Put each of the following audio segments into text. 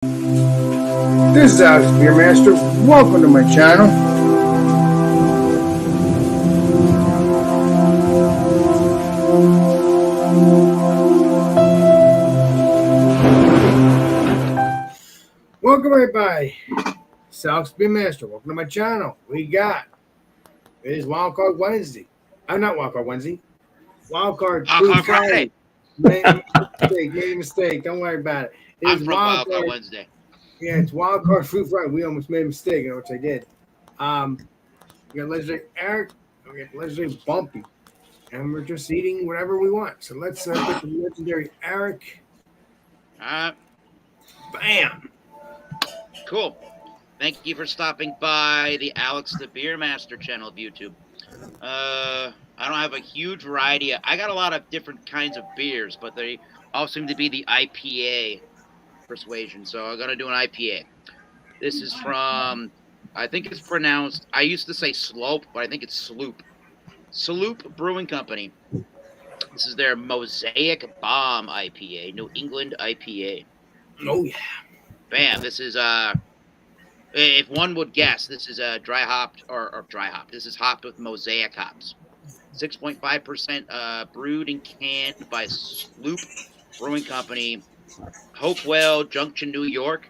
This is Alex Beer Master. Welcome to my channel. Welcome everybody. This is Alex Beer Master. Welcome to my channel. It is WildCard Wednesday. I'm not WildCard Wednesday. WildCard Friday. Made a mistake. Don't worry about it. I'm from WildCard Wednesday. Yeah, it's WildCard Fruit Friday. We almost made a mistake, which I did. We got Legendary Eric, we got Legendary Bumpy, and we're just eating whatever we want. So let's get the Legendary Eric. Bam. Cool. Thank you for stopping by the Alex the Beer Master channel of YouTube. I don't have a huge variety. I got a lot of different kinds of beers, but they all seem to be the IPA persuasion. So I'm going to do an IPA. This is from, I think it's pronounced, I used to say Slope, but I think it's Sloop. Sloop Brewing Company. This is their Mosaic Bomb IPA, New England IPA. Oh, yeah. Bam. This is, if one would guess, this is dry hopped, or dry hopped. This is hopped with Mosaic hops. 6.5% brewed and canned by Sloop Brewing Company, Hopewell Junction, New York,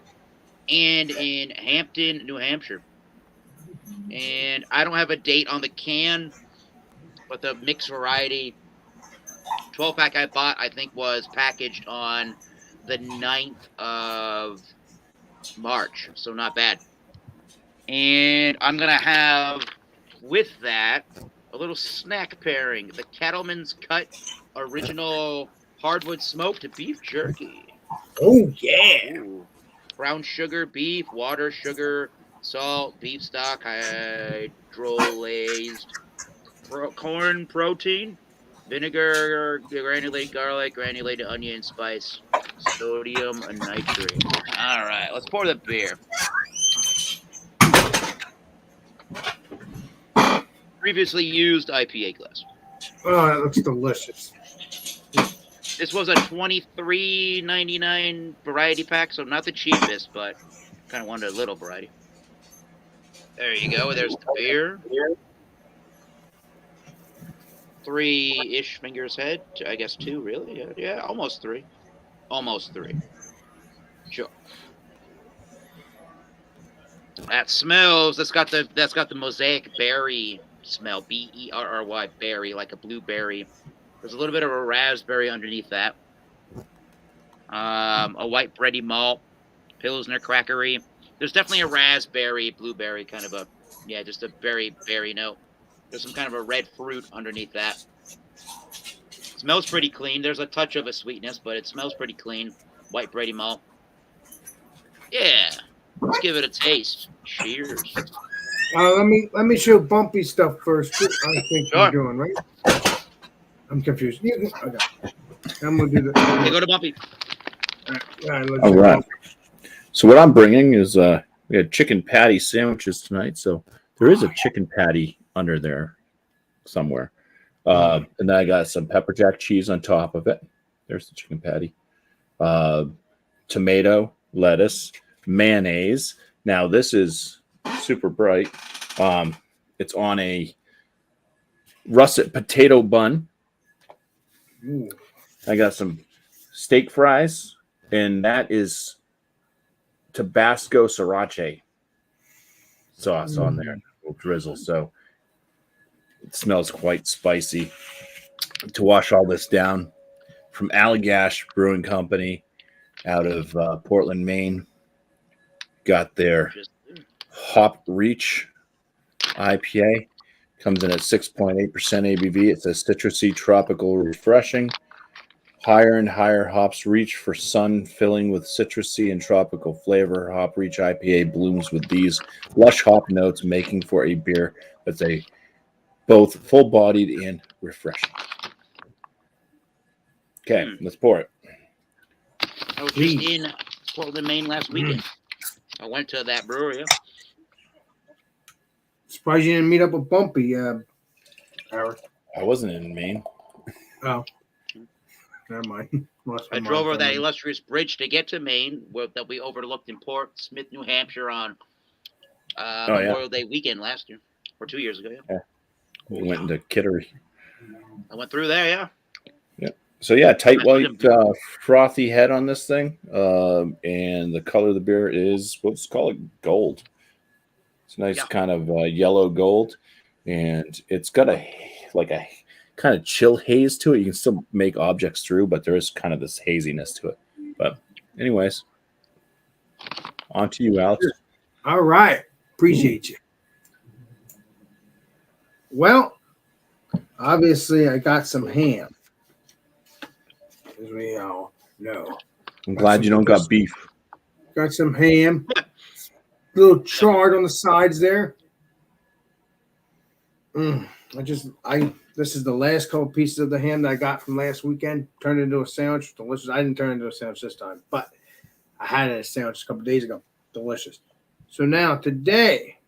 and in Hampton, New Hampshire. And I don't have a date on the can, but the mixed variety 12-pack I bought, I think, was packaged on the 9th of March, so not bad. And I'm going to have, with that, a little snack pairing. The Cattleman's Cut Original Hardwood Smoked Beef Jerky. Oh, yeah. Ooh. Brown sugar, beef, water, sugar, salt, beef stock, hydrolyzed corn protein, vinegar, granulated garlic, granulated onion, spice, sodium, and nitrate. All right, let's pour the beer. Previously used IPA glass. Oh, that looks delicious. This was a $23.99 variety pack, so not the cheapest, but kind of wanted a little variety. There you go. There's the beer. 3-ish fingers head. I guess 2, really. Yeah, almost 3. Almost 3. Sure. That smells. That's got the Mosaic berry smell. Berry, berry, like a blueberry. There's a little bit of a raspberry underneath that. A white bready malt, Pilsner crackery. There's definitely a raspberry, blueberry kind of just a berry note. There's some kind of a red fruit underneath that. Smells pretty clean. There's a touch of a sweetness, but it smells pretty clean. White bready malt. Yeah, let's give it a taste. Cheers. Let me show Bumpy stuff first. I think Sure. you're doing right. I'm confused. Okay. I'm gonna do this. Hey, go to Bumpy. All right. So what I'm bringing is we had chicken patty sandwiches tonight. So there is a chicken patty under there somewhere, and then I got some pepper jack cheese on top of it. There's the chicken patty. Tomato, lettuce, mayonnaise. Now this is super bright. It's on a russet potato bun. Ooh. I got some steak fries, and that is Tabasco sriracha sauce on there, a little drizzle. So it smells quite spicy. To wash all this down, from Allagash Brewing Company out of Portland, Maine, got their Hop Reach IPA. Comes in at 6.8% ABV. It says citrusy, tropical, refreshing. Higher and higher hops reach for sun filling with citrusy and tropical flavor. Hop Reach IPA blooms with these lush hop notes, making for a beer that's both full-bodied and refreshing. Okay, let's pour it. I was just in Portland, Maine last weekend. I went to that brewery. Surprised you didn't meet up with Bumpy, Eric. I wasn't in Maine. Oh. Never mind. I drove over that illustrious bridge to get to Maine, that we overlooked in Port Smith, New Hampshire on Memorial Day weekend last year, or 2 years ago. Yeah. We went into Kittery. I went through there, yeah. Yeah. So tight white, frothy head on this thing, and the color of the beer is, let's call it gold. It's nice, kind of yellow gold, and it's got a kind of chill haze to it. You can still make objects through, but there is kind of this haziness to it. But anyways, on to you, Alex. All right. Appreciate you. Well, obviously, I got some ham, as we all know. I'm glad you don't got beef. Got some ham. Little charred on the sides there. This is the last couple pieces of the ham that I got from last weekend. Turned it into a sandwich. Delicious. I didn't turn it into a sandwich this time, but I had it as a sandwich a couple days ago. Delicious. So now today,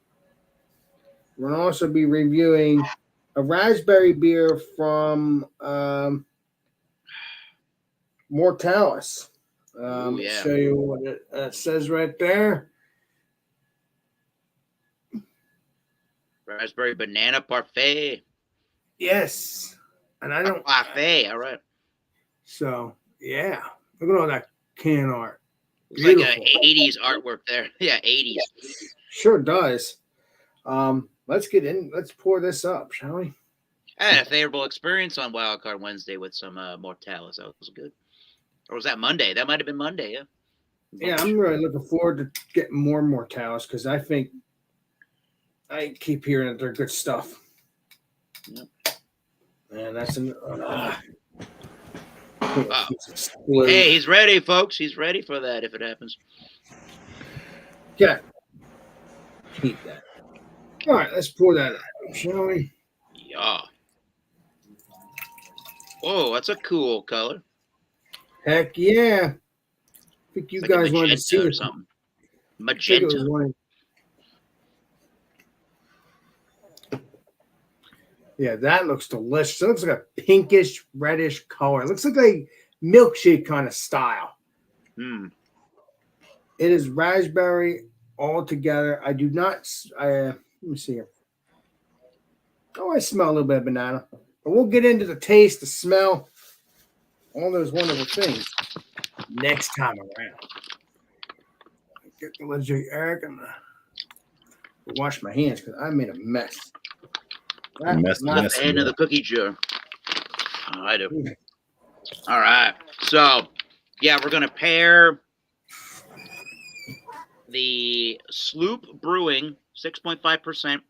we're going to also be reviewing a raspberry beer from Mortalis. Show you what it says right there. Raspberry banana parfait. Yes. And I don't. Parfait, all right. So, yeah. Look at all that can art. It's like an 80s artwork there. Yeah, 80s. Sure does. Let's get in. Let's pour this up, shall we? I had a favorable experience on WildCard Wednesday with some Mortalis. That was good. Or was that Monday? That might have been Monday, yeah. Yeah, I'm really looking forward to getting more Mortalis because I think I keep hearing that they're good stuff. Yep. And that's an. Hey, he's ready, folks. He's ready for that if it happens. Yeah. Keep that. All right, let's pour that out, shall we? Yeah. Whoa, that's a cool color. Heck yeah. I think you guys wanted to see or something. Magenta. Yeah, that looks delicious. It looks like a pinkish, reddish color. It looks like a milkshake kind of style. Mm. It is raspberry all together. I do not. Let me see here. Oh, I smell a little bit of banana. But we'll get into the taste, the smell, all those wonderful things next time around. Get the legit Eric and wash my hands because I made a mess. Not the end of the cookie jar. Oh, I do. All right. So, yeah, we're going to pair the Sloop Brewing 6.5%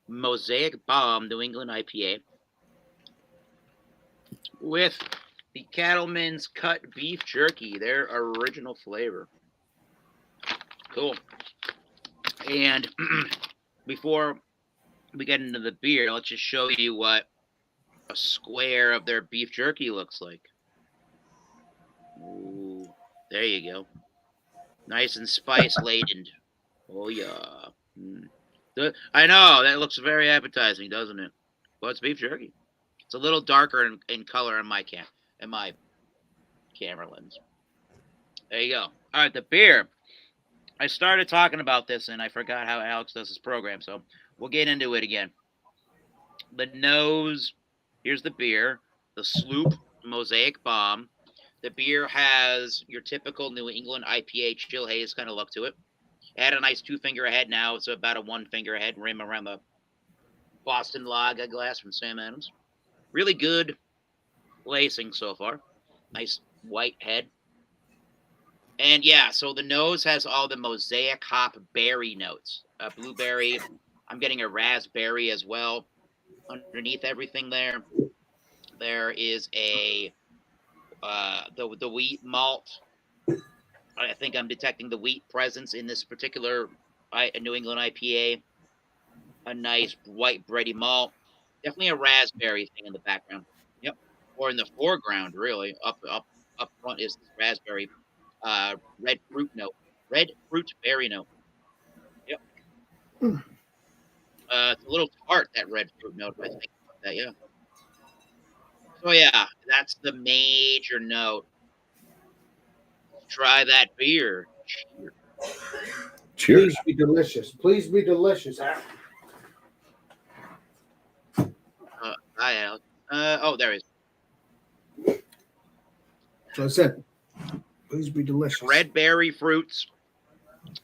Mosaic Bomb New England IPA with the Cattleman's Cut Beef Jerky, their original flavor. Cool. And before we get into the beer, let's just show you what a square of their beef jerky looks like. Ooh, there you go. Nice and spice laden. Oh yeah. I know that looks very appetizing, doesn't it? Well, it's beef jerky. It's a little darker in color in my camera lens. There you go. All right, the beer. I started talking about this and I forgot how Alex does his program, so we'll get into it again. The nose, here's the beer, the Sloop Mosaic Bomb. The beer has your typical New England IPA chill haze kind of look to it. It had a nice 2-finger head. Now it's about a 1-finger head rim around the Boston Lager glass from Sam Adams. Really good lacing so far. Nice white head. And yeah, so the nose has all the Mosaic hop berry notes. Blueberry. I'm getting a raspberry as well. Underneath everything there is a the wheat malt. I think I'm detecting the wheat presence in this particular New England IPA. A nice white bready malt. Definitely a raspberry thing in the background. Yep. Or in the foreground, really. Up front is this raspberry red fruit note. Red fruit berry note. Yep. It's a little tart, that red fruit note, I think about that, yeah. So yeah, that's the major note. try that beer. Cheers. Please be delicious. Please be delicious. Hi, Alex. Oh, there he is. So I said, please be delicious. Red berry fruits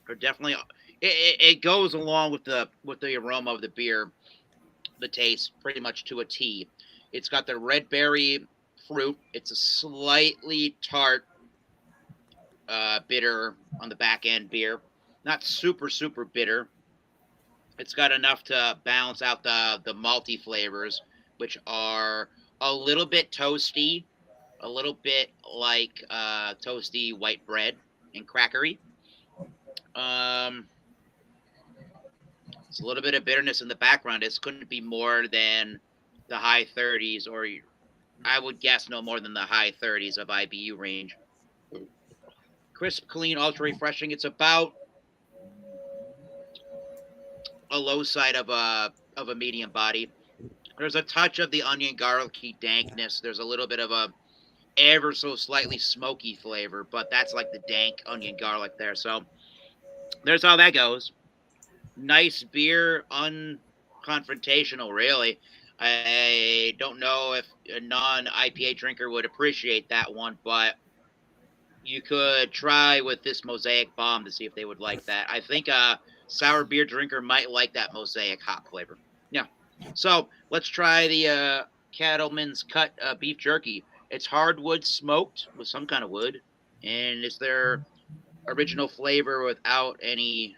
are definitely. It goes along with the aroma of the beer, the taste pretty much to a T. It's got the red berry fruit. It's a slightly tart, bitter on the back end beer. Not super bitter. It's got enough to balance out the malty flavors, which are a little bit toasty, a little bit like toasty white bread and crackery. It's a little bit of bitterness in the background. It couldn't be more than the high 30s, or I would guess no more than the high 30s of IBU range. Crisp, clean, ultra refreshing. It's about a low side of a medium body. There's a touch of the onion garlicky dankness. There's a little bit of a ever so slightly smoky flavor, but that's like the dank onion garlic there. So there's how that goes. Nice beer, unconfrontational, really. I don't know if a non-IPA drinker would appreciate that one, but you could try with this Mosaic Bomb to see if they would like that. I think a sour beer drinker might like that Mosaic hop flavor. Yeah. So let's try the Cattleman's Cut beef jerky. It's hardwood smoked with some kind of wood, and it's their original flavor without any.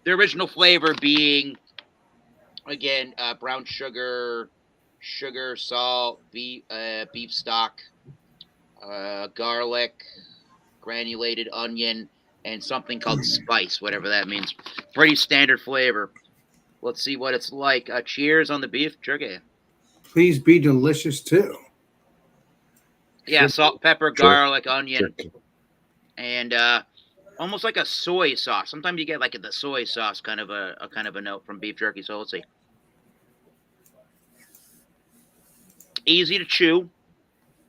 The original flavor being, again, brown sugar, salt, beef stock, garlic, granulated onion, and something called spice, whatever that means. Pretty standard flavor. Let's see what it's like. Cheers on the beef jerky. Please be delicious too. Yeah, salt, pepper, garlic, onion, Sure. and almost like a soy sauce. Sometimes you get like the soy sauce kind of a note from beef jerky. So let's see. Easy to chew,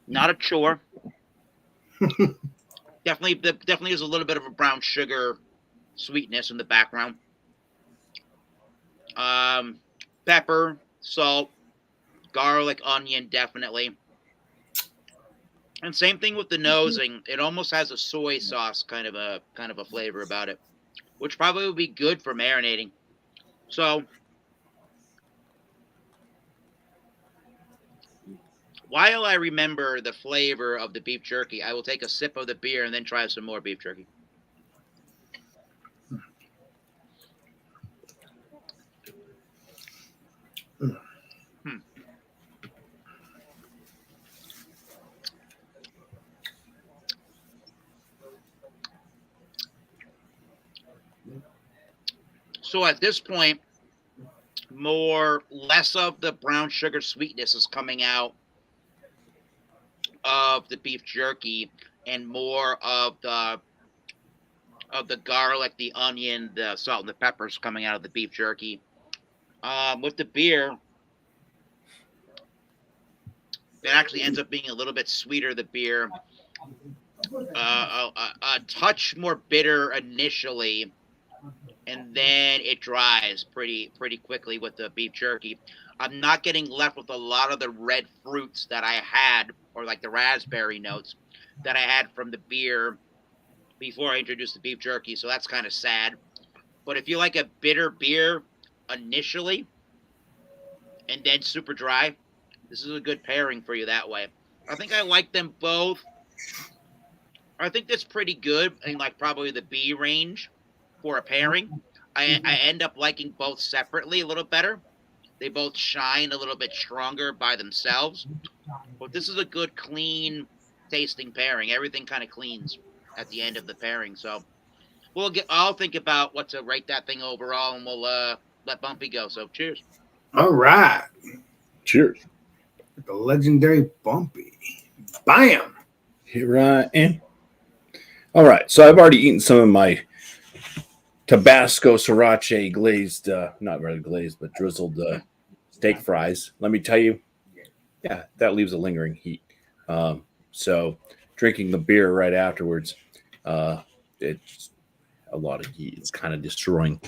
not a chore. Definitely is a little bit of a brown sugar sweetness in the background. Pepper, salt, garlic, onion, definitely. And same thing with the nosing. It almost has a soy sauce kind of a flavor about it, which probably would be good for marinating. So while I remember the flavor of the beef jerky, I will take a sip of the beer and then try some more beef jerky. So at this point, less of the brown sugar sweetness is coming out of the beef jerky, and more of the garlic, the onion, the salt, and the peppers coming out of the beef jerky. With the beer, it actually ends up being a little bit sweeter. The beer, a touch more bitter initially, and then it dries pretty quickly with the beef jerky. I'm not getting left with a lot of the red fruits that I had, or like the raspberry notes that I had from the beer before I introduced the beef jerky. So that's kind of sad. But if you like a bitter beer initially and then super dry, this is a good pairing for you that way. I think I like them both. I think that's pretty good in like probably the B range for a pairing. I end up liking both separately a little better. They both shine a little bit stronger by themselves. But this is a good, clean tasting pairing. Everything kind of cleans at the end of the pairing. So I'll think about what to rate that thing overall, and we'll let Bumpy go. So cheers. All right. Cheers. The legendary Bumpy. Bam. Here I am. All right. So I've already eaten some of my Tabasco sriracha glazed, not really glazed, but drizzled steak fries. Let me tell you, yeah, that leaves a lingering heat. So drinking the beer right afterwards, it's a lot of heat. It's kind of destroying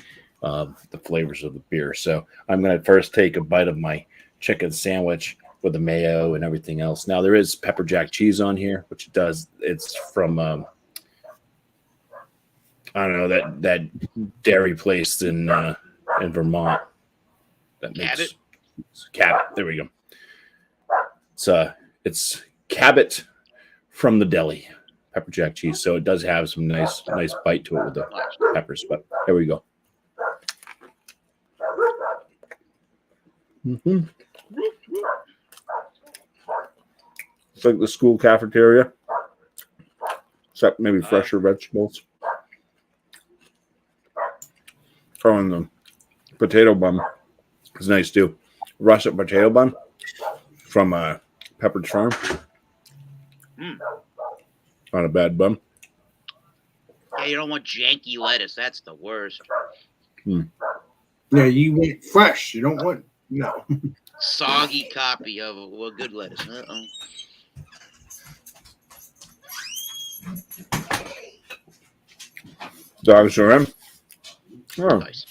the flavors of the beer. So I'm going to first take a bite of my chicken sandwich with the mayo and everything else. Now there is pepper jack cheese on here, which it's from I don't know, that dairy place in Vermont. That makes Cabot. There we go. It's Cabot from the deli, pepper jack cheese. So it does have some nice bite to it with the peppers. But there we go. Mm-hmm. It's like the school cafeteria, except maybe fresher vegetables. Oh, and the potato bun is nice too. Russet potato bun from Pepperidge Farm. Not a bad bun. Yeah, you don't want janky lettuce. That's the worst. Yeah, you want fresh. You don't want Soggy copy of a good lettuce. Dogs are in. Oh. Nice.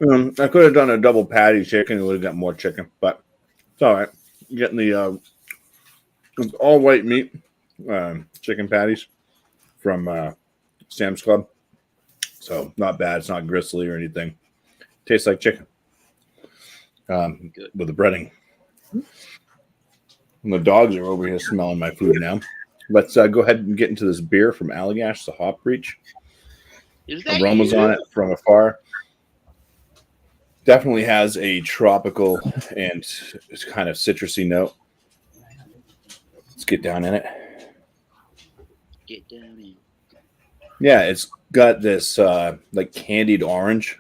I could have done a double patty chicken. It would have got more chicken, but it's all right. Getting the all white meat chicken patties from Sam's Club. So not bad. It's not gristly or anything. Tastes like chicken with the breading. And the dogs are over here smelling my food now. Let's go ahead and get into this beer from Allagash, the Hop Breach. Aromas on it from afar. Definitely has a tropical and kind of citrusy note. Let's get down in it. Get down in. Yeah, it's got this like candied orange.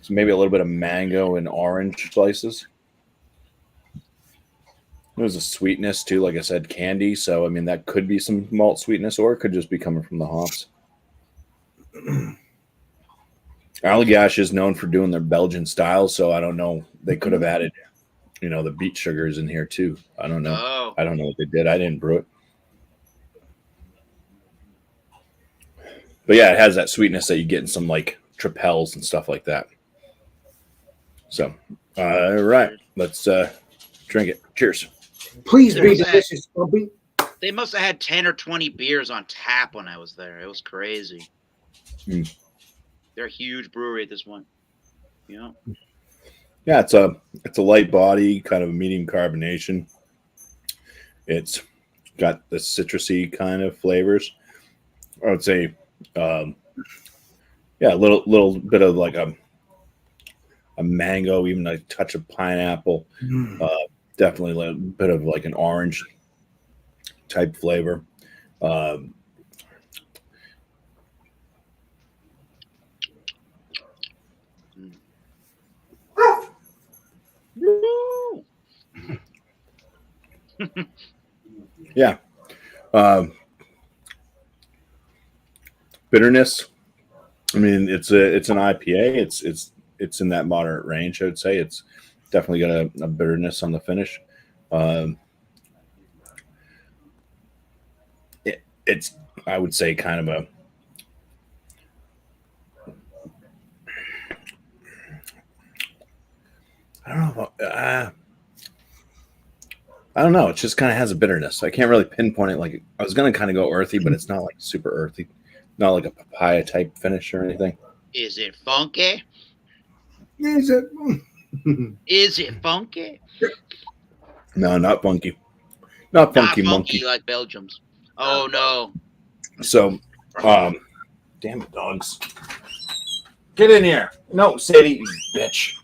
So maybe a little bit of mango and orange slices. There's a sweetness too, like I said, candy. So I mean that could be some malt sweetness, or it could just be coming from the hops. Allagash is known for doing their Belgian style, so I don't know. They could have added, the beet sugars in here too. I don't know. Oh. I don't know what they did. I didn't brew it. But yeah, it has that sweetness that you get in some like tripels and stuff like that. So, all right, let's drink it. Cheers. Please be delicious, Bumpy. They must have had 10 or 20 beers on tap when I was there. It was crazy. They're a huge brewery at this point. Yeah, it's a light body, kind of a medium carbonation. It's got the citrusy kind of flavors. I would say, a little bit of like a mango, even a touch of pineapple. Definitely a little bit of like an orange type flavor. Yeah. Bitterness. I mean, it's an IPA. It's in that moderate range. I would say it's definitely got a bitterness on the finish. It's I would say kind of I don't know. It just kind of has a bitterness. I can't really pinpoint it. Like I was going to kind of go earthy, but it's not like super earthy. Not like a papaya type finish or anything. Is it funky? Is it? Is it funky? No, not funky. Not funky, monkey. Like Belgium's. Oh no. So, damn it, dogs. Get in here. No, Sadie, you bitch.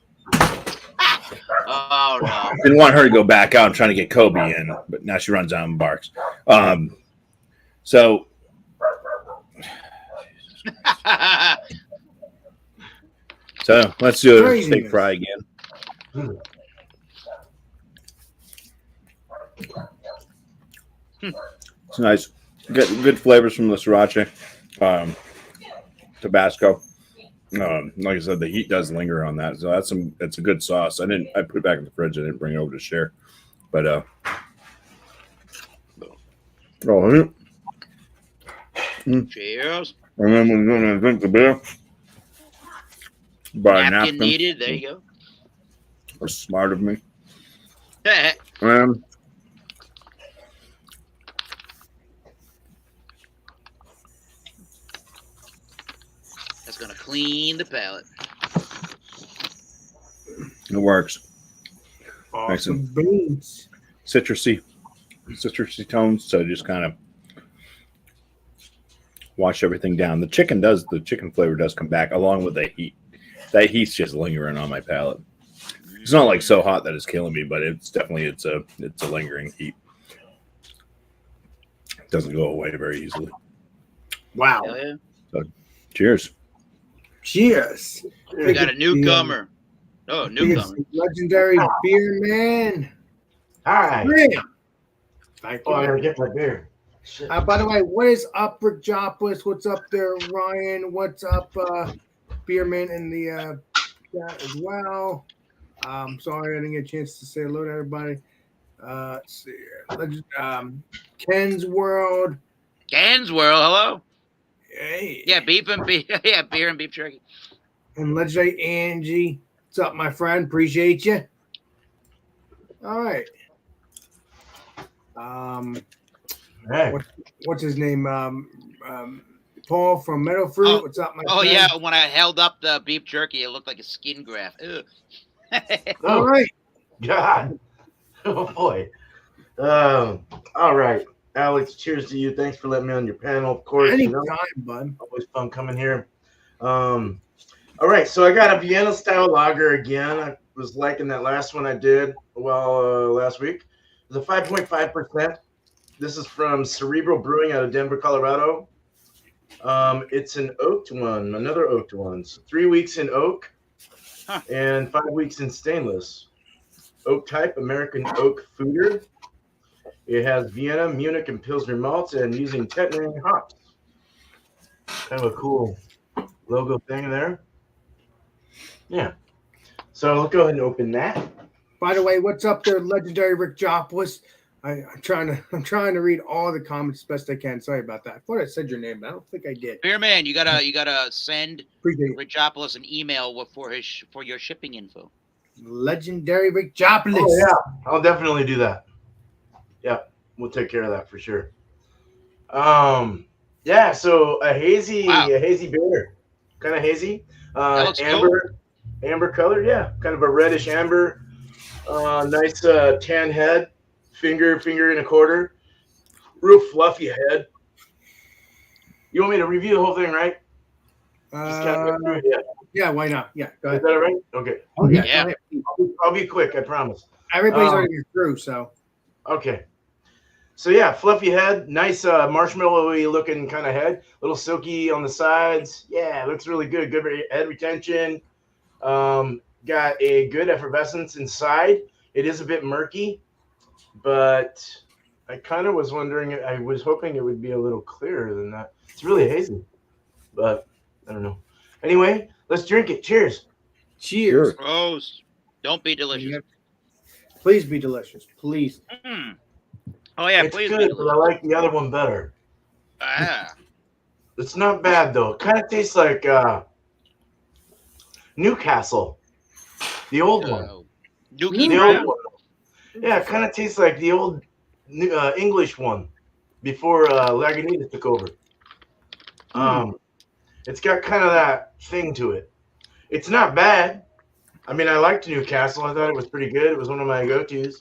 Oh no. Didn't want her to go back out. I'm trying to get Kobe in, but now she runs out and barks. So let's do a steak fry again. It's nice. Good flavors from the sriracha, Tabasco. Like I said, the heat does linger on that, so that's a good sauce. I put it back in the fridge. I didn't bring it over to share, but Oh, Cheers. and then we're going to drink the beer. Buy a Napkin napkin. needed. There you That's smart of me. go. And That's gonna clean the palate. it works. Awesome beans. Citrusy tones. So just kind of wash everything down. The chicken flavor does come back along with the heat. That heat's just lingering on my palate. It's not like so hot that it's killing me, but it's definitely a lingering heat. It doesn't go away very easily. Wow. Hell yeah. So, cheers. Cheers. We got a newcomer. Oh, newcomer. Legendary beer man. Hi. Graham. Thank Oh, I you. gotta get my beer. Shit. By the way, what is up, Rick Jopless? What's up there, Ryan? What's up, Beerman in the chat as well? Sorry I didn't get a chance to say hello to everybody. Let's see here. Ken's World. Cans World, hello. Hey. Yeah, beef and beef. Yeah, beer and beef jerky. And Legendary Angie. What's up, my friend? Appreciate you. All right. Hey. What's his name? Paul from Meadow Fruit. Oh, What's up, my Oh friend? yeah, when I held up the beef jerky, it looked like a skin graft. Ugh. All Oh, right. God. Oh, boy. All right. Alex, cheers to you. Thanks for letting me on your panel. Of course, Anytime, bud. always fun coming here. All right. So I got a Vienna style lager again. I was liking that last one I did last week. It's a 5.5%. This is from Cerebral Brewing out of Denver, Colorado. It's an oaked one, another oaked one. So 3 weeks in oak and 5 weeks in stainless. Oak type, American oak foeder. It has Vienna, Munich, and Pilsner malts and using Tettnang hops. Kind of a cool logo thing there. Yeah. So let's go ahead and open that. By the way, what's up there, Legendary Rick Jopless? I'm trying to read all the comments as best I can. Sorry about that. I thought I said your name, but I don't think I did. Beer man, you gotta send Appreciate it. Richopolis an email for your shipping info. Legendary Rick Jopless. Oh, yeah. I'll definitely do that. Yeah, we'll take care of that for sure. Yeah, so a hazy beer. Kind of hazy. looks Amber color, yeah. Kind of a reddish amber. Nice tan head. Finger and a quarter. Real fluffy head. You want me to review the whole thing, right? Just kind of go through it? Yeah. Yeah, why not? Yeah, go Is ahead. that all right? Okay. Oh, yeah. Yeah. Go ahead. I'll be quick, I promise. Everybody's already been through, so. Okay. So yeah, fluffy head, nice marshmallowy looking kind of head, a little silky on the sides. Yeah, looks really good. Good head retention. Got a good effervescence inside. It is a bit murky, but I kind of was wondering. I was hoping it would be a little clearer than that. It's really hazy, but I don't know. Anyway, let's drink it. Cheers. Cheers. Gross. Don't be delicious. Please be delicious. Please. Mm. Oh yeah, It's please. good, but I like the other one better. Ah. It's not bad though. It kind of tastes like Newcastle, the old one. Dookie The old Brown. one. Yeah, it kind of tastes like the old English one before Lagunitas took over. It's got kind of that thing to it. It's not bad. I mean, I liked Newcastle. I thought it was pretty good. It was one of my go-tos.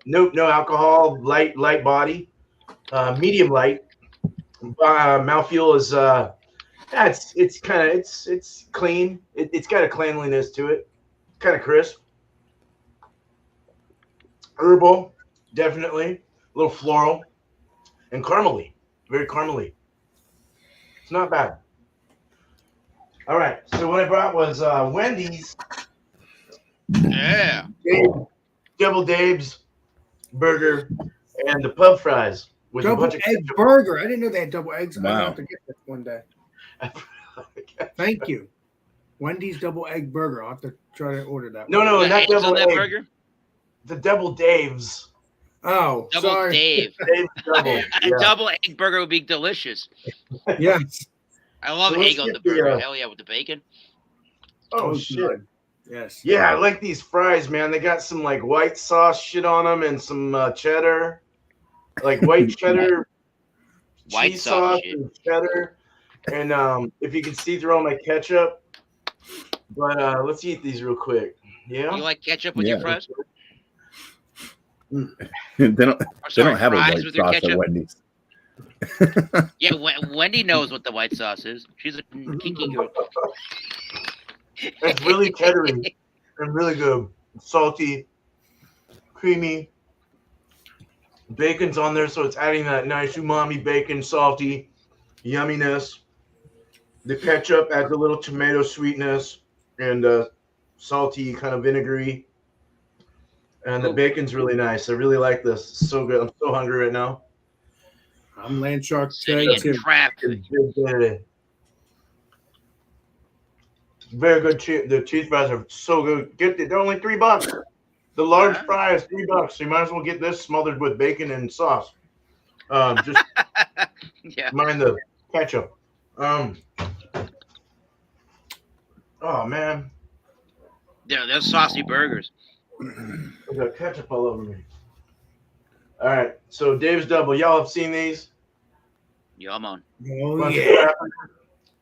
No alcohol, light body, medium light. Mouthfeel is it's clean. It's got a cleanliness to it. Kind of crisp. Herbal, definitely. A little floral and caramely. Very caramely. It's not bad. All right. So what I brought was Wendy's Yeah. Double Dave's burger and the pub fries with a Double bunch of egg burger. I didn't know they had double eggs. Wow. I'll have to get that one day. Thank you. Wendy's double egg burger. I'll have to try to order that. No, The not eggs on double that egg. burger? The Double Dave's. Oh, Double sorry. Dave. Dave's double. A Yeah. double egg burger would be delicious. Yes. I love So let's egg on get the the, burger. Hell yeah, with the bacon. Oh shit. God. Yes. Yeah, I like these fries, man. They got some like white sauce shit on them and some cheddar, like white cheddar, White cheese sauce sauce shit. and cheddar. And if you can see through all my ketchup. But let's eat these real quick. Yeah. You like ketchup with Yeah. your fries? they don't. Or They sorry, don't have a fries white with your sauce at ketchup. Wendy's. Yeah, Wendy knows what the white sauce is. She's a kinky girl. It's really cheddary and really good. Salty, creamy. Bacon's on there, so it's adding that nice umami bacon, salty yumminess. The ketchup adds a little tomato sweetness and salty, kind of vinegary. And the bacon's really nice. I really like this. It's so good. I'm so hungry right now. I'm Land Shark Sitting today, in too. traffic. Very good. The cheese fries are so good. They're only $3. The large fry is $3. So you might as well get this smothered with bacon and sauce. Just Yeah. mind the ketchup. Oh man, Yeah, they're saucy burgers. I got ketchup all over me. All right, so Dave's double. Y'all have seen these? Yeah, I'm on. Oh, Bunch of yeah. crap.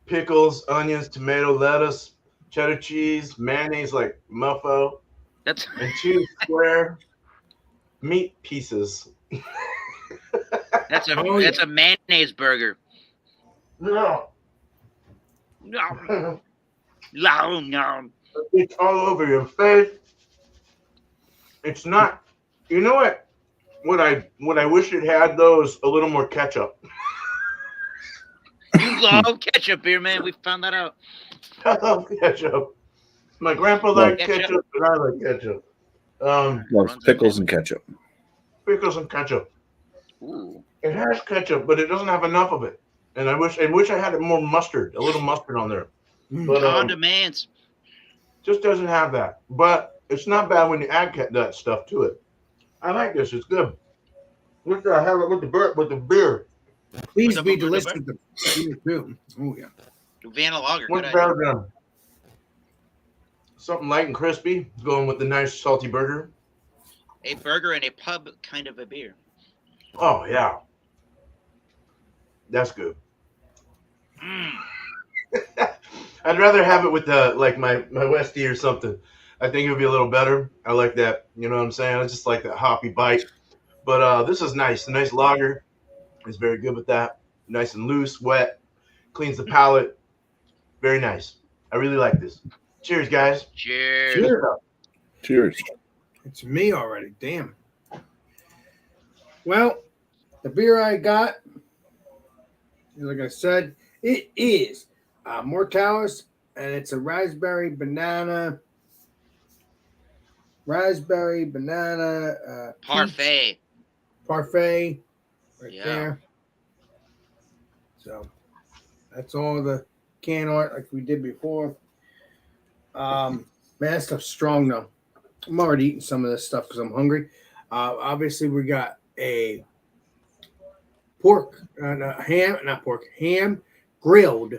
Pickles, onions, tomato, lettuce, cheddar cheese, mayonnaise like muffo, That's and 2 square meat pieces. that's a Oh, that's a mayonnaise burger. No, No, no, no. it's all over your face. It's not. You know what? What I wish it had though is a little more ketchup. You love ketchup, beer man. We found that out. I love ketchup. My grandpa liked ketchup, and I like ketchup. Loves pickles and ketchup. Pickles and ketchup. Ooh. It has ketchup, but it doesn't have enough of it. And I wish I had more mustard, a little mustard on there. But Condiments. just doesn't have that. But it's not bad when you add that stuff to it. I like this. It's good. Look, I have it with the beer. Please With be the delicious with the beer, too. Oh, yeah. Vanna Lager. What's Good better idea. than something light and crispy, going with the nice salty burger? A burger and a pub kind of a beer. Oh yeah, that's good. Mm. I'd rather have it with my Westie or something. I think it would be a little better. I like that. You know what I'm saying? I just like that hoppy bite. But this is nice. The nice lager is very good with that. Nice and loose, wet, cleans the palate. Very nice. I really like this. Cheers, guys. Cheers. Cheers. Cheers. It's me already. Damn. Well, the beer I got, like I said, it is Mortalis, and it's a raspberry banana Parfait. parfait right Yeah. there. So that's all the can art like we did before. Man, that stuff's strong though. I'm already eating some of this stuff because I'm hungry. Obviously, we got a ham grilled.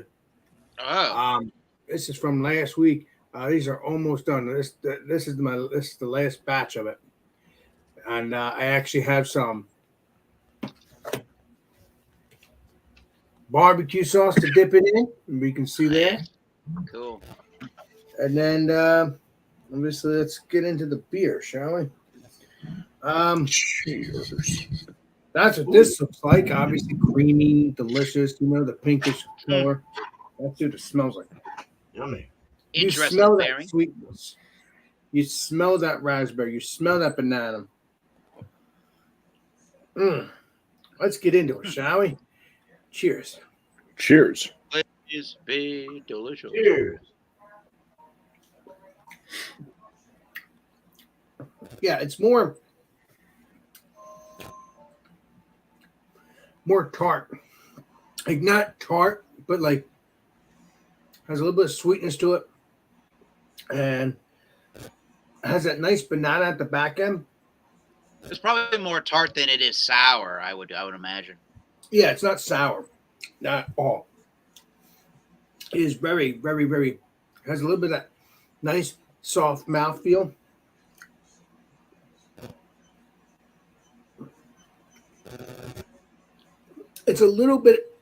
Oh. This is from last week. These are almost done. This is the last batch of it, and I actually have some barbecue sauce to dip it in, and we can see there. Cool. And then obviously, let's get into the beer, shall we? Cheers. That's what this looks like. Obviously, creamy, delicious. You know, the pinkish color. That's what it smells like. Yummy. You Interesting smell that pairing. sweetness. You smell that raspberry. You smell that banana. Let's get into it, shall we? Cheers. Cheers. Please be delicious. Cheers. Yeah, it's more tart. Like not tart, but like has a little bit of sweetness to it. And has that nice banana at the back end. It's probably more tart than it is sour. I would imagine. Yeah, it's not sour, not at all. It is very, very, very. Has a little bit of that nice soft mouthfeel. It's a little bit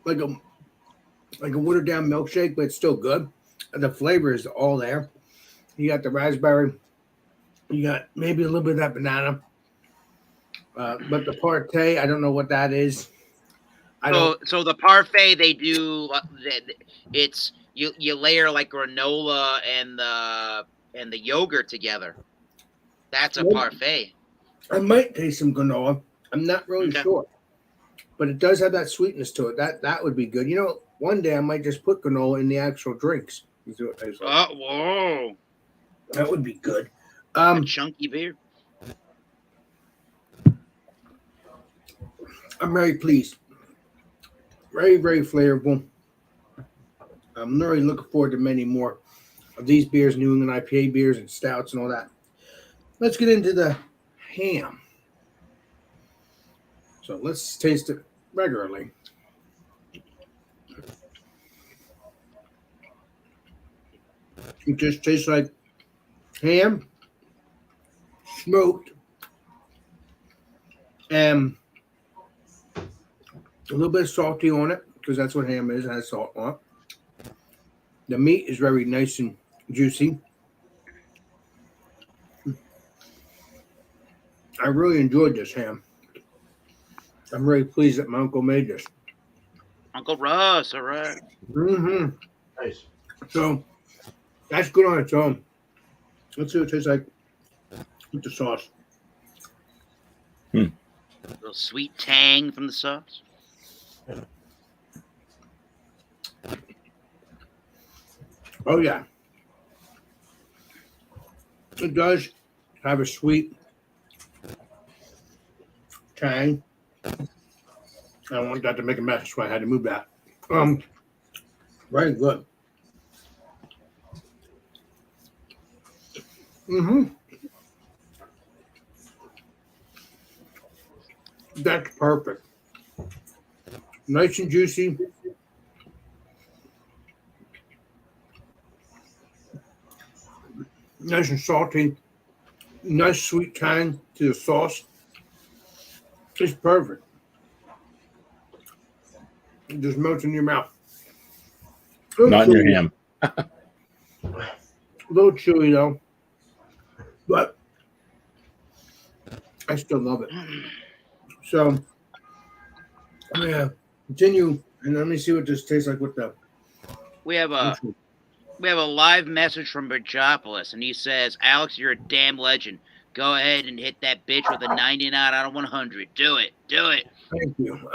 like a watered down milkshake, but it's still good. The flavor is all there. You got the raspberry. You got maybe a little bit of that banana. But the parfait, I don't know what that is. So the parfait they do, it's you layer like granola and the yogurt together. That's a parfait. I might taste some granola. I'm not really sure, but it does have that sweetness to it. That would be good. You know, one day I might just put granola in the actual drinks. Whoa! That would be good. A chunky beer. I'm very pleased. Very, very flavorful. I'm really looking forward to many more of these beers, New England IPA beers and stouts and all that. Let's get into the ham. So let's taste it regularly. It just tastes like ham, smoked, and a little bit of salty on it because that's what ham is. It has salt on it. The meat is very nice and juicy. I really enjoyed this ham. I'm very pleased that my uncle made this. Uncle Russ, all right. Mm-hmm. Nice. So that's good on its own. Let's see what it tastes like with the sauce. A little sweet tang from the sauce. Oh, yeah. It does have a sweet tang. I don't want that to make a mess, so I had to move that. Very good. Mm-hmm. That's perfect. Nice and juicy. Nice and salty. Nice sweet tang to the sauce. It's perfect. It just melts in your mouth. Not in your ham. A little chewy though, but I still love it. So I'm gonna continue and let me see what this tastes like with the. We have a live message from Bergopolis, and he says, "Alex, you're a damn legend. Go ahead and hit that bitch with a 99 out of 100. Do it. Thank you.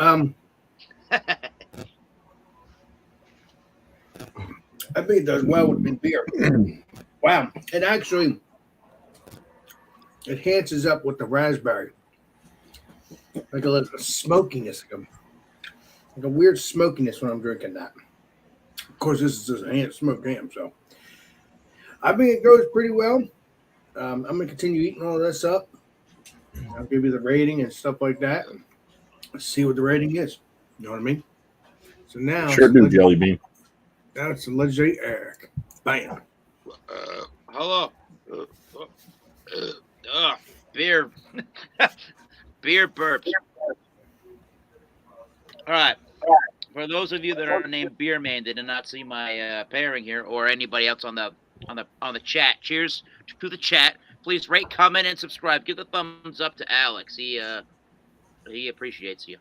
I think it does well with beer. Wow. It actually enhances up with the raspberry. Like a little smokiness. Like a weird smokiness when I'm drinking that. Of course, this is just a smoked ham, so I think it goes pretty well. I'm going to continue eating all this up. I'll give you the rating and stuff like that. Let's see what the rating is. You know what I mean? So now, Sure do, Jelly Bean. now it's the legendary Eric. Bam. Hello. Beer. Beer burps. All right. For those of you that are named Beer Man, that did not see my pairing here, or anybody else on the chat, cheers to the chat. Please rate, comment, and subscribe. Give the thumbs up to Alex. He appreciates you.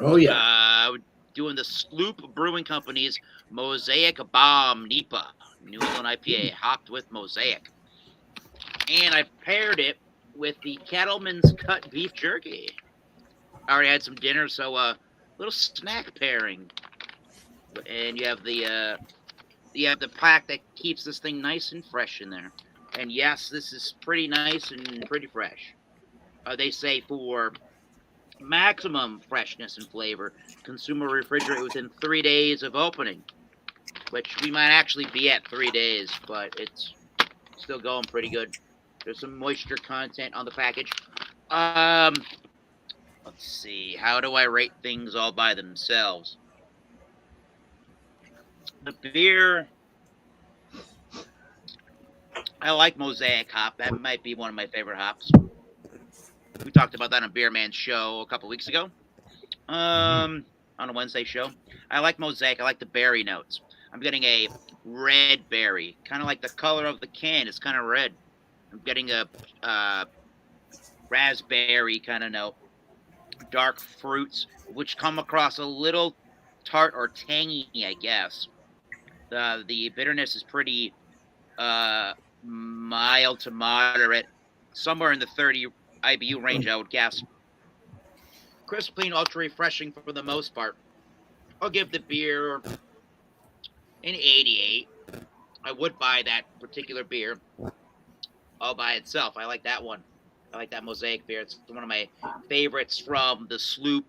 Oh yeah. Doing the Sloop Brewing Company's Mosaic Bomb NEPA New England IPA, hopped with Mosaic, and I paired it with the Cattleman's Cut beef jerky. I already had some dinner, so little snack pairing. And you have the pack that keeps this thing nice and fresh in there. And yes, this is pretty nice and pretty fresh. They say for maximum freshness and flavor, consumer refrigerate within 3 days of opening, which we might actually be at 3 days, but it's still going pretty good. There's some moisture content on the package. Let's see. How do I rate things all by themselves? The beer, I like Mosaic hop. That might be one of my favorite hops. We talked about that on Beer Man's show a couple weeks ago. On a Wednesday show. I like Mosaic. I like the berry notes. I'm getting a red berry, kind of like the color of the can. It's kind of red. I'm getting a raspberry kind of note. Dark fruits, which come across a little tart or tangy, I guess. The bitterness is pretty mild to moderate, somewhere in the 30 IBU range, I would guess. Crisp, clean, ultra refreshing for the most part. I'll give the beer an 88. I would buy that particular beer all by itself. I like that one. I like that Mosaic beer. It's one of my favorites from the Sloop.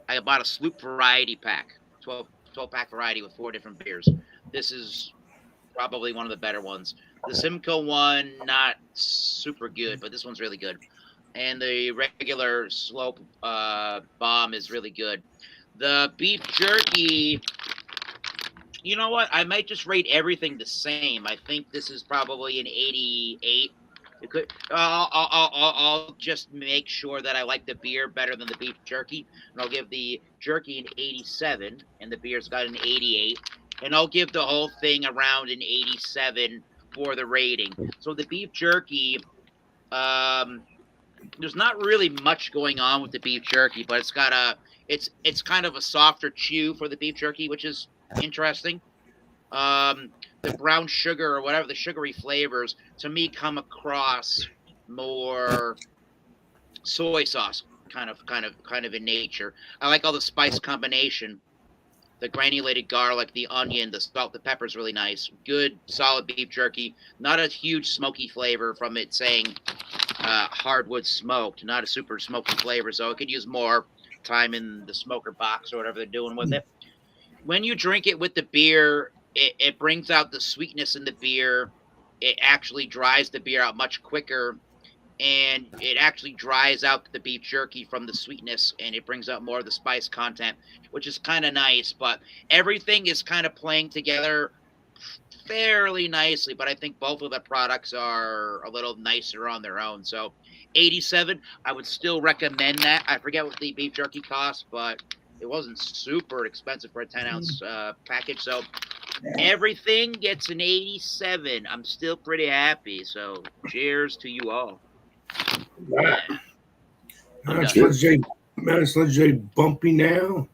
I bought a Sloop variety pack, 12-pack variety with 4 different beers. This is probably one of the better ones. The Simcoe one, not super good, but this one's really good. And the regular Slope bomb is really good. The beef jerky, you know what? I might just rate everything the same. I think this is probably an 88. It could. I'll just make sure that I like the beer better than the beef jerky, and I'll give the jerky an 87, and the beer's got an 88, and I'll give the whole thing around an 87 for the rating. So the beef jerky, there's not really much going on with the beef jerky, but it's got it's kind of a softer chew for the beef jerky, which is interesting. The brown sugar or whatever the sugary flavors to me come across more soy sauce kind of in nature. I like all the spice combination. The granulated garlic, the onion, the salt, the pepper is really nice. Good, solid beef jerky. Not a huge smoky flavor from it saying hardwood smoked. Not a super smoky flavor, so it could use more time in the smoker box or whatever they're doing with it. When you drink it with the beer, it brings out the sweetness in the beer. It actually dries the beer out much quicker, and it actually dries out the beef jerky from the sweetness, and it brings out more of the spice content, which is kind of nice. But everything is kind of playing together fairly nicely, but I think both of the products are a little nicer on their own. So 87, I would still recommend that. I forget what the beef jerky costs, but it wasn't super expensive for a 10-ounce package. So everything gets an 87. I'm still pretty happy. So cheers to you all. Wow. That's legendary bumpy now.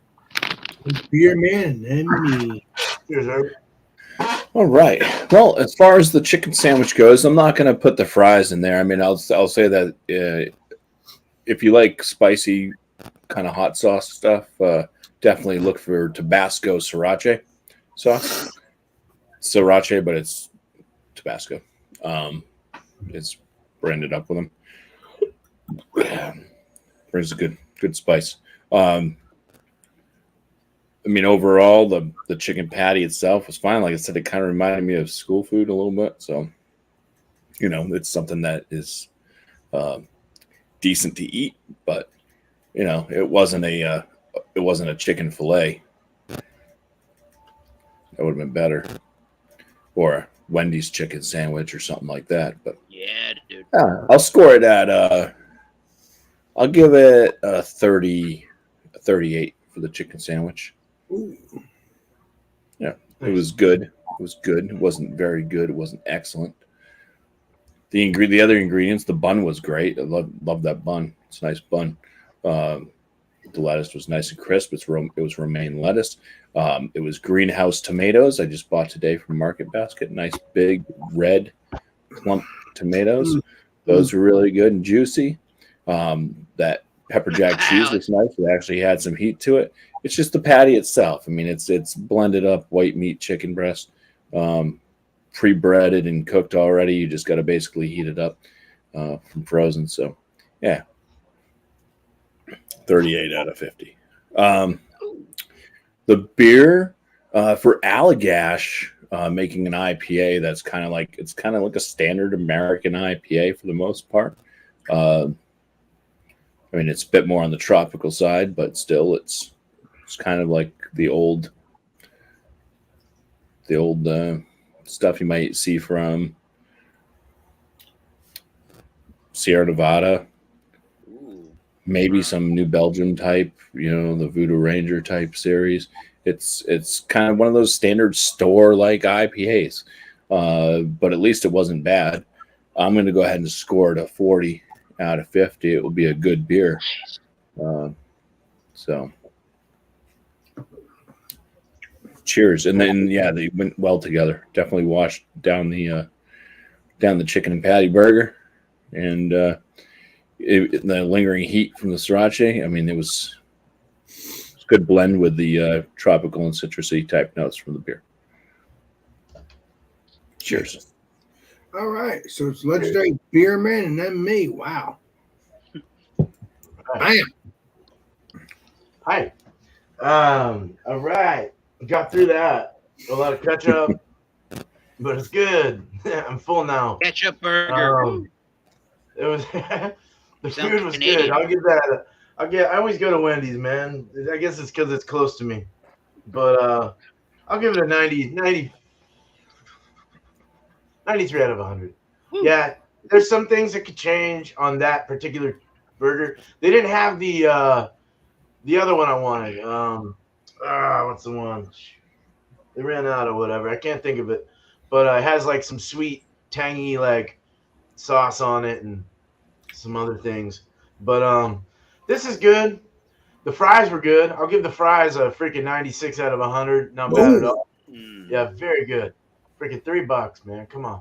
Beer Man and me. Cheers, Herb. All right. Well, as far as the chicken sandwich goes, I'm not going to put the fries in there. I mean, I'll say that if you like spicy kind of hot sauce stuff, definitely look for Tabasco sriracha sauce. Sriracha, but it's Tabasco. It's branded up with them. Brings a good spice. I mean, overall, the chicken patty itself was fine. Like I said, it kind of reminded me of school food a little bit. So, you know, it's something that is decent to eat, but you know, it wasn't a chicken fillet. That would have been better, or a Wendy's chicken sandwich or something like that. But yeah, dude, I'll score it at I'll give it a 38 for the chicken sandwich. Ooh. Yeah, it was good. It was good. It wasn't very good. It wasn't excellent. The other ingredients, the bun was great. I love that bun. It's a nice bun. The lettuce was nice and crisp. It was romaine lettuce. It was greenhouse tomatoes I just bought today from Market Basket. Nice big red plump tomatoes. Those were really good and juicy. That pepper jack cheese was nice. It actually had some heat to it. It's just the patty itself. I mean, it's blended up white meat chicken breast, pre-breaded and cooked already. You just got to basically heat it up from frozen. So, yeah, 38 out of 50. The beer for Allagash, making an IPA that's kind of like a standard American IPA for the most part. I mean, it's a bit more on the tropical side, but still, it's kind of like the old stuff you might see from Sierra Nevada, maybe some New Belgium type, the Voodoo Ranger type series. It's kind of one of those standard store like IPAs, but at least it wasn't bad. I'm going to go ahead and score it a 40 out of 50. It will be a good beer. So, cheers. And then they went well together. Definitely washed down the chicken and patty burger, and the lingering heat from the sriracha. I mean, it was a good blend with the tropical and citrusy type notes from the beer. Cheers. All right, so it's legendary beer man and then me. Wow. Bam. Hi. All right. Got through that. A lot of ketchup, but it's good. I'm full now. Ketchup burger. It was the Sounds food was Canadian. good. I'll give that. I always go to Wendy's, man. I guess it's because it's close to me, but I'll give it a 93 out of 100. Woo. Yeah, there's some things that could change on that particular burger. They didn't have the other one I wanted. What's the one? They ran out or whatever. I can't think of it, but it has like some sweet, tangy like sauce on it and some other things. But this is good. The fries were good. I'll give the fries a freaking 96 out of 100. Not bad at all. Yeah, very good. Freaking $3, man. Come on.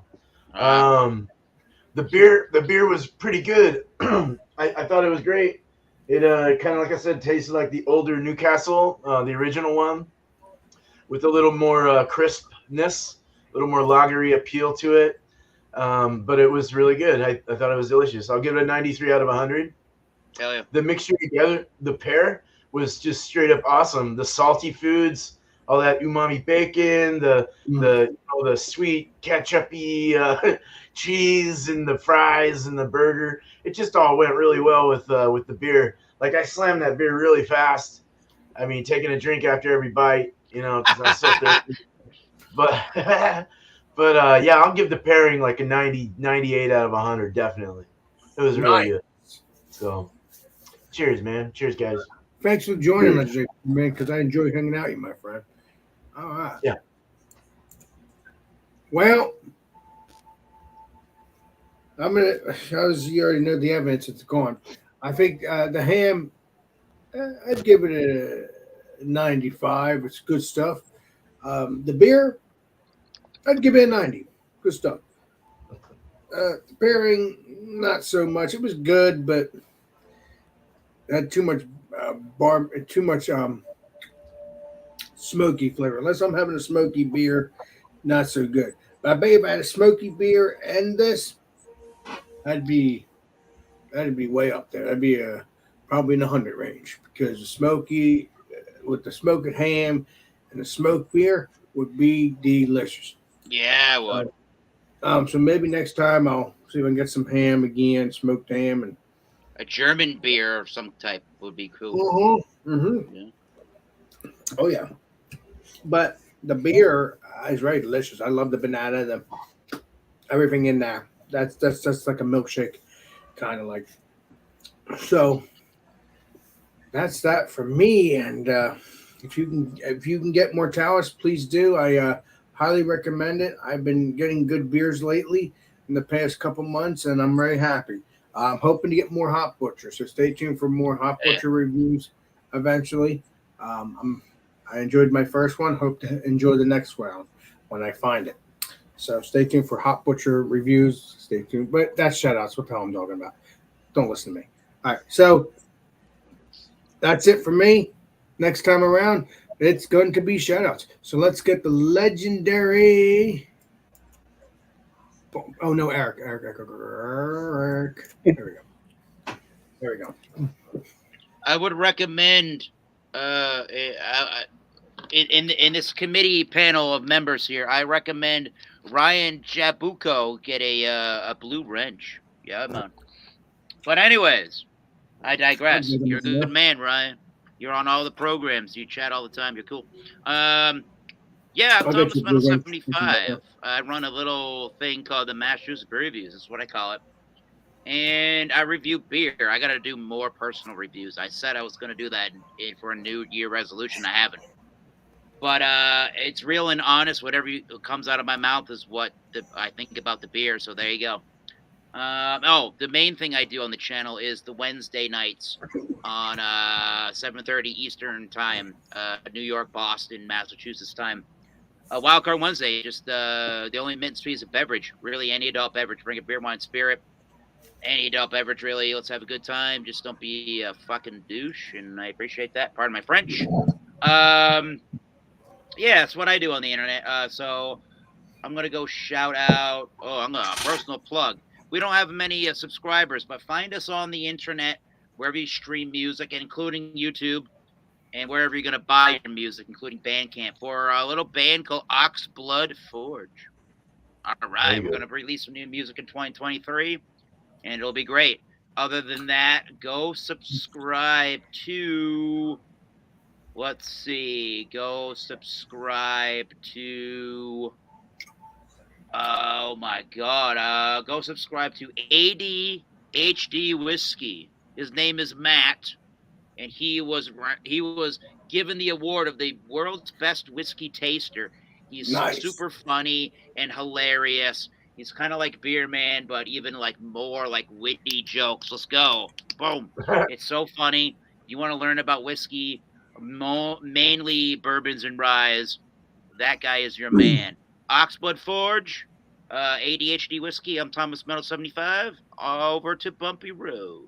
The beer was pretty good. I thought it was great. It kind of, like I said, tasted like the older Newcastle, the original one, with a little more crispness, a little more lagery appeal to it. But it was really good. I thought it was delicious. I'll give it a 93 out of 100. Hell yeah. The mixture together, the pair was just straight up awesome. The salty foods, all that umami bacon, the sweet ketchup-y cheese, and the fries and the burger. It just all went really well with the beer. Like, I slammed that beer really fast. I mean, taking a drink after every bite, because I'm so thirsty. But yeah, I'll give the pairing like a 98 out of 100, definitely. It was really good. So, cheers, man. Cheers, guys. Thanks for joining us, man, because I enjoy hanging out with you, my friend. All right. Yeah. Well, as you already know the evidence, it's gone. I think the ham, I'd give it a 95. It's good stuff. The beer, I'd give it a 90. Good stuff. The pairing, not so much. It was good, but had too much smoky flavor. Unless I'm having a smoky beer, not so good. But I bet if I had a smoky beer and this, that'd be way up there. That'd be probably in the 100 range, because the smoky with the smoked ham and the smoked beer would be delicious. Yeah, it would. So maybe next time I'll see if I can get some ham again, smoked ham, and A German beer of some type would be cool. Yeah. Oh yeah, but the beer is very delicious. I love the banana, everything in there. That's like a milkshake, kind of like. So that's that for me. And if you can get Mortalis, please do. I highly recommend it. I've been getting good beers lately in the past couple months, and I'm very happy. I'm hoping to get more Hop Butcher, so stay tuned for more Hop Butcher reviews eventually. I enjoyed my first one. Hope to enjoy the next round when I find it. So stay tuned for Hop Butcher reviews. Stay tuned. But that's shout-outs. What the hell I'm talking about. Don't listen to me. All right, so that's it for me. Next time around, it's going to be shout-outs. So let's get the legendary... Oh, no, Eric. There we go. I would recommend in this committee panel of members here, I recommend Ryan Jabuko get a blue wrench. Yeah, man. But anyways, I digress. You're a good man, Ryan. You're on all the programs. You chat all the time. You're cool. Yeah, I'm Thomas Metal 75. I run a little thing called the Massachusetts Beer Reviews. That's what I call it. And I review beer. I got to do more personal reviews. I said I was going to do that for a New Year resolution. I haven't. But it's real and honest. Whatever comes out of my mouth is what I think about the beer. So there you go. The main thing I do on the channel is the Wednesday nights on 7:30 Eastern time, New York, Boston, Massachusetts time. WildCard Wednesday, just the only mint fee is a beverage. Really, any adult beverage. Bring a beer, wine, spirit. Any adult beverage, really. Let's have a good time. Just don't be a fucking douche, and I appreciate that. Pardon my French. Yeah, that's what I do on the internet. So I'm going to go shout out. I'm going to personal plug. We don't have many subscribers, but find us on the internet, wherever you stream music, including YouTube, and wherever you're going to buy your music, including Bandcamp, for a little band called Oxblood Forge. All right, we're going to release some new music in 2023, and it'll be great. Other than that, go subscribe to... Let's see. Go subscribe to... Oh my God! Go subscribe to ADHD Whiskey. His name is Matt, and he was given the award of the world's best whiskey taster. He's super funny and hilarious. He's kind of like Beer Man, but even like more like witty jokes. Let's go! Boom! It's so funny. You want to learn about whiskey, mainly bourbons and ryes? That guy is your man. Oxblood Forge, ADHD Whiskey. I'm Thomas Metal 75. Over to Bumpy Road.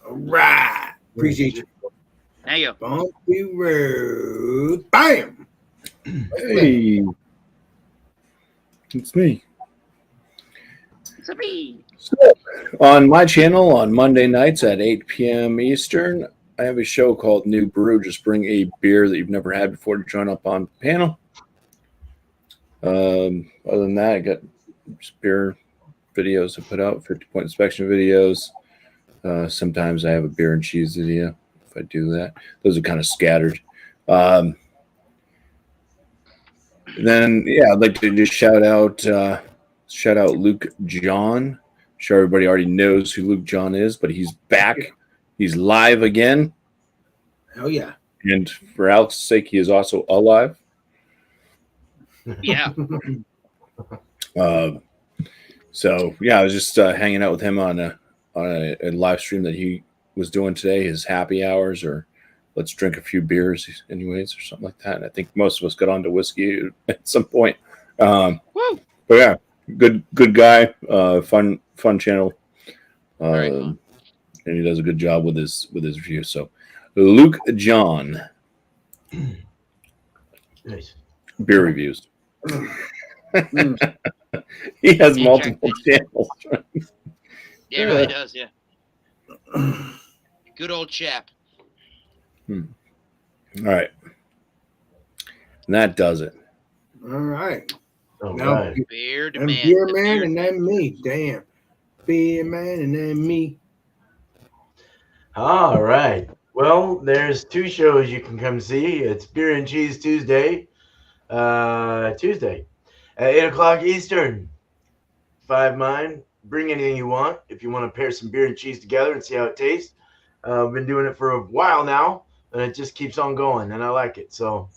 All right. Appreciate you. There you go. Bumpy Road. Bam! Hey. It's me. It's a me. So, on my channel on Monday nights at 8 p.m. Eastern, I have a show called New Brew. Just bring a beer that you've never had before to join up on the panel. Other than that, I got beer videos to put out, 50-point inspection videos. Sometimes I have a beer and cheese video if I do that. Those are kind of scattered. Then, I'd like to just shout out Luke John. I'm sure everybody already knows who Luke John is, but he's back. He's live again. Hell yeah. And for Alex's sake, he is also alive. Yeah. I was just hanging out with him on a live stream that he was doing today, his happy hours, or let's drink a few beers anyways, or something like that. And I think most of us got onto whiskey at some point. But yeah, good guy, fun channel. And he does a good job with his review. So Luke John. Nice. Beer reviews. He has multiple channels. Yeah, he really does, yeah. Good old chap. All right. And that does it. All right. Now, Beer and man. Beer Man and then me. Damn. Beer Man and then me. all right. Well, there's two shows you can come see. It's Beer and Cheese Tuesday. Tuesday at 8 o'clock Eastern. 5 mine. Bring anything you want if you want to pair some beer and cheese together and see how it tastes. I've been doing it for a while now, and it just keeps on going, and I like it. So,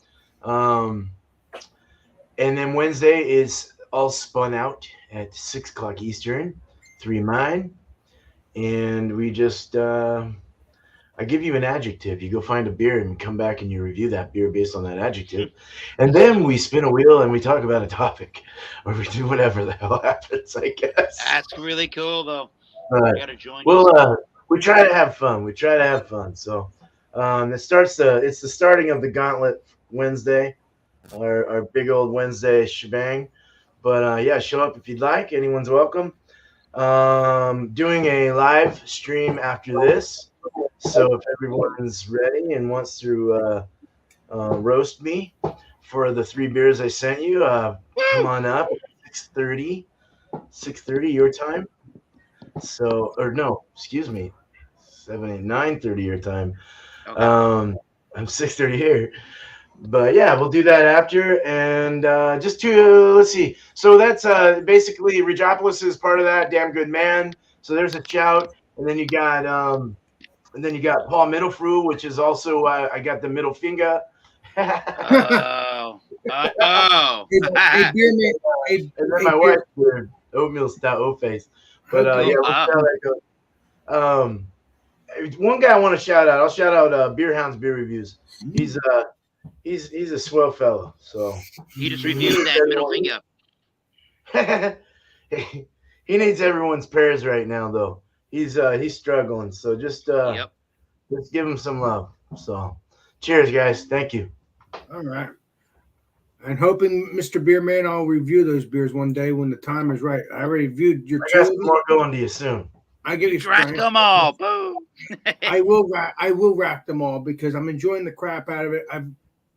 and then Wednesday is all spun out at 6 o'clock Eastern, 3 mine, and we just I give you an adjective. You go find a beer and come back and you review that beer based on that adjective. And then we spin a wheel and we talk about a topic, or we do whatever the hell happens, I guess. That's really cool, though. I gotta join. Well, we try to have fun. So it's the starting of the Gauntlet Wednesday, our big old Wednesday shebang. But show up if you'd like. Anyone's welcome. Doing a live stream after this. So if everyone's ready and wants to roast me for the 3 beers I sent you, come on up. 6:30 your time. So, or no, excuse me, 7, 8, 9:30 your time. Okay. I'm 6:30 here. But yeah, we'll do that after. And just to let's see. So that's basically Regopolis is part of that. Damn good man. So there's a shout. And then you got Paul Middlefru, which is also I got the middle finger. Oh. Hey, beer man. Hey, And then hey, my beer- wife did oatmeal stout oat face. But Okay. yeah, we'll see how that goes. One guy I want to shout out. I'll shout out Beer Hounds Beer Reviews. He's a swell fellow. So He just reviewed that middle finger. he needs everyone's prayers right now, though. He's struggling. So just give him some love. So cheers, guys. Thank you. All right. And hoping, Mr. Beerman, I'll review those beers one day when the time is right. I already viewed your I two. got some more going to you soon. I get you. Drank them all. Boom. I will rack them all because I'm enjoying the crap out of it.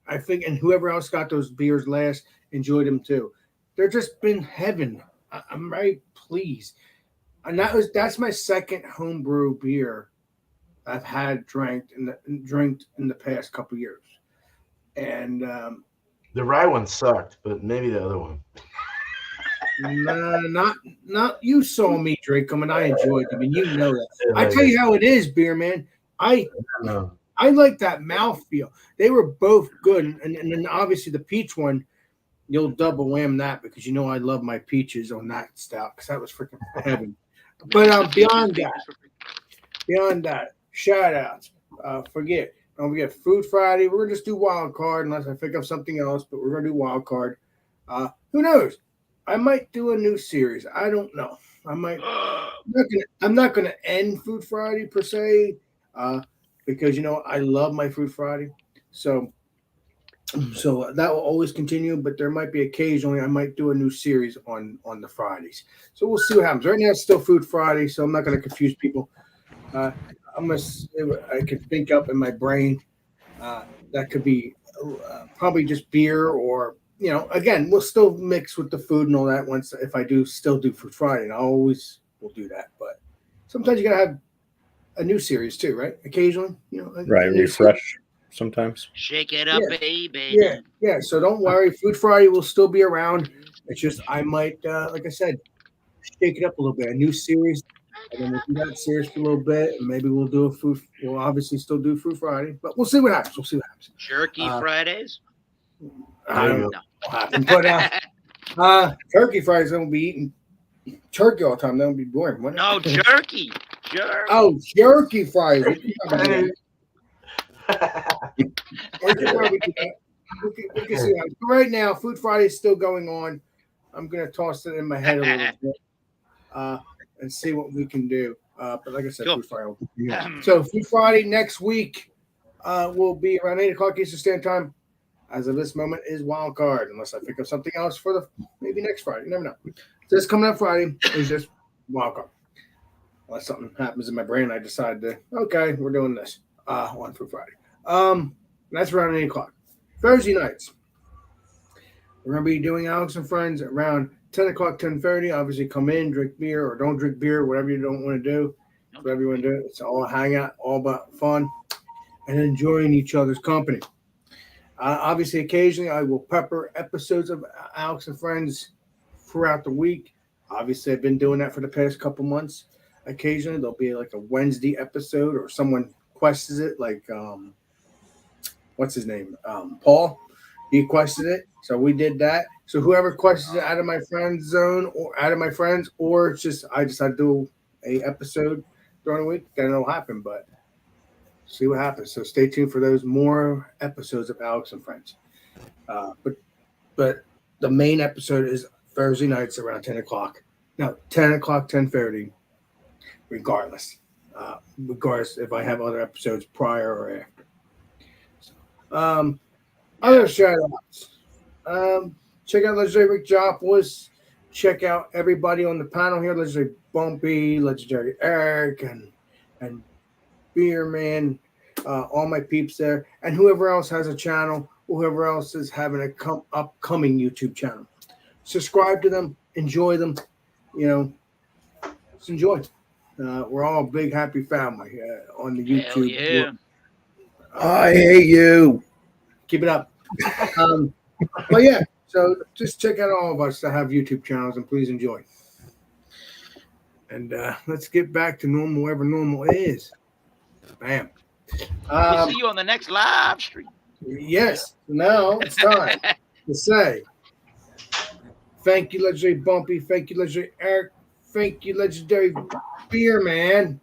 I think, and whoever else got those beers last enjoyed them too. They're just been heaven. I'm very pleased. And that's my second homebrew beer I've had drank in the past couple years. And the rye one sucked, but maybe the other one. Nah, not you saw me drink them and I enjoyed them, and you know that. I tell you how it is, beer man. I like that mouthfeel. They were both good, and then obviously the peach one, you'll double wham that because you know I love my peaches on that stout because that was freaking heaven. But beyond that, shout outs. Don't forget Food Friday. We're gonna just do Wild Card unless I pick up something else, but we're gonna do Wild Card. Who knows? I might do a new series. I don't know. I might. I'm not gonna end Food Friday per se, because I love my Food Friday. So that will always continue. But there might be occasionally I might do a new series on the Fridays. So we'll see what happens. Right now it's still Food Friday, so I'm not gonna confuse people. I'm gonna say what I can think up in my brain. That could be probably just beer or. Again, we'll still mix with the food and all that once if I still do Food Friday, and I always will do that. But sometimes you gotta have a new series too, right? Occasionally, right? Refresh sometimes. Shake it up, baby. Yeah. So don't worry, Food Friday will still be around. It's just I might, like I said, shake it up a little bit. A new series, and then we'll do that series for a little bit, and maybe we'll do We'll obviously still do Food Friday, but we'll see what happens. Jerky Fridays. I don't know. But turkey fries, I won't be eating turkey all the time. That would be boring. No, jerky. Oh, jerky fries. We can see that. Right now, Food Friday is still going on. I'm going to toss it in my head a little bit and see what we can do. But like I said, cool. Food Friday. So Food Friday next week will be around 8 o'clock Eastern Standard Time. As of this moment, is Wild Card, unless I pick up something else for maybe next Friday. You never know. This coming up Friday is just Wild Card. Unless something happens in my brain, I decide we're doing this on Food Friday. That's around 8 o'clock. Thursday nights, we're going to be doing Alex and Friends around 10 o'clock, 10:30. Obviously, come in, drink beer, or don't drink beer, whatever you don't want to do. Whatever you want to do. It's all a hangout, all about fun, and enjoying each other's company. Obviously, occasionally I will pepper episodes of Alex and Friends throughout the week. Obviously, I've been doing that for the past couple months. Occasionally, there'll be like a Wednesday episode or someone quests it, like what's his name? Paul. He quested it, so we did that. So whoever quests it out of my friend zone or out of my friends, or it's just I decided to do a episode during the week, then it'll happen. But see what happens. So stay tuned for those more episodes of Alex and Friends. But the main episode is Thursday nights around 10 o'clock. No, 10 o'clock, 10:30, regardless. Regardless if I have other episodes prior or after. So, other shout-outs. Check out Legendary Rick Joplin. Check out everybody on the panel here. Legendary Bumpy, Legendary Eric, and Beer Man, all my peeps there, and whoever else has a channel, whoever else is having a upcoming YouTube channel. Subscribe to them, enjoy them, just enjoy. We're all a big happy family on the Hell YouTube. yeah. I hate you. Keep it up. But yeah, so just check out all of us that have YouTube channels and please enjoy. And let's get back to normal, wherever normal is. Bam. We'll see you on the next live stream. Yes. Now it's time to say thank you, legendary Bumpy. Thank you, legendary Eric. Thank you, legendary Beer Man.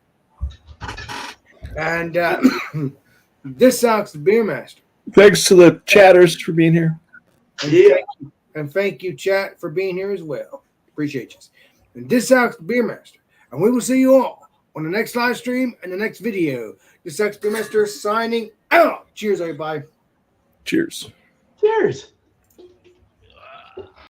And this Alex the Beer Master. Thanks to the chatters for being here. And thank you, chat, for being here as well. Appreciate you. And this Alex the Beer Master. And we will see you all on the next live stream and the next video. This Alex the Beer Master signing out. Cheers, everybody. Cheers. Cheers.